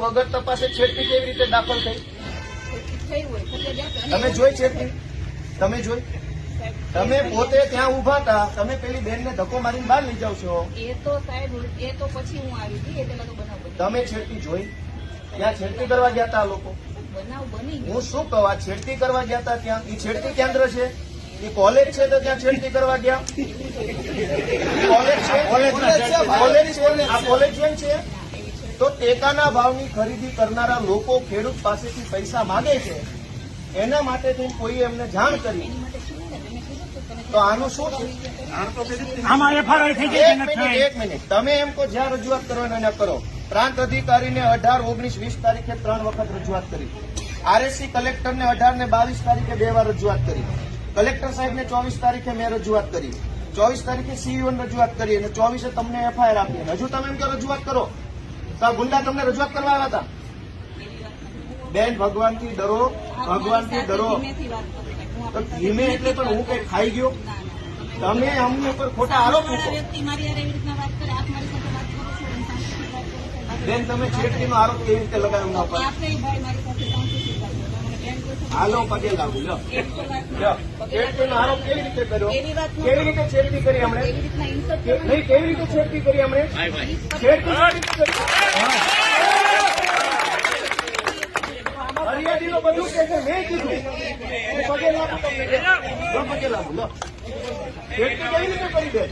વગર તપાસે છેડતી કેવી રીતે દાખલ થઈ? તમે જોઈ છેડતી? તમે જોઈ? તમે પોતે ત્યાં ઉભા હતા, તમે પેલી બેનને ધક્કો મારીને બહાર લઈ જાવ છો. એ તો સાહેબ, એ તો પછી હું આવી હતી, એટલે તો બનાવ બન્યો. તમે છેડતી જોઈ? ત્યાં છેડતી કરવા ગયા હતા લોકો? બનાવ બની ગયો. હું શું કહું, છેડતી કરવા ગયા હતા ત્યાં? એ છેડતી કેન્દ્ર છે? એ કોલેજ છે તો ત્યાં છેડતી કરવા ગયા? કોલેજ છે? કોલેજ છે? આ કોલેજ કેમ છે? તો ટેકાના ભાવની ખરીદી કરનારા લોકો ખેડૂત પાસેથી પૈસા માંગે છે, એના માટે થઈને કોઈએ એમને જાણ કરી, તો આનું શું છે? એક મિનિટ, તમે એમ કહો જ્યાં રજૂઆત કરવાના ના કરો. પ્રાંત અધિકારીને 18, 19, 20 તારીખે 3 વખત રજૂઆત કરી. આરએસસી કલેક્ટરને 18 ને 22 તારીખે 2 વાર રજૂઆત કરી. કલેક્ટર સાહેબને 24 તારીખે મેં રજૂઆત કરી. 24 તારીખે સીઈઓને રજૂઆત કરી અને 24 તમને એફઆઈઆર આપી. હજુ તમે એમ કહો રજૂઆત કરો તો આ ગુંડા તમને રજૂઆત કરવા આવ્યા હતા? બેન, ભગવાનથી ડરો, ભગવાનથી ડરો. તો ધીમે એટલે પણ હું કઈ ખાઈ ગયો? તમે અમને ઉપર ખોટા આરોપ મૂકો. બેન, તમે છેડતીનો આરોપ કેવી રીતે લગાવ્યો ના પર? હાલો, પગે લાગુ. લો, છેડતીનો આરોપ કેવી રીતે કર્યો? કેવી રીતે છેડતી કરી હમણે? નહીં, કેવી રીતે છેડતી કરી હમણે? છેડતી ફરિયાદીનો બધું કે છે, મેં કીધું. પગે લાગુ, પગે લાગુ. લો, છેડતી કેવી રીતે કરી દે?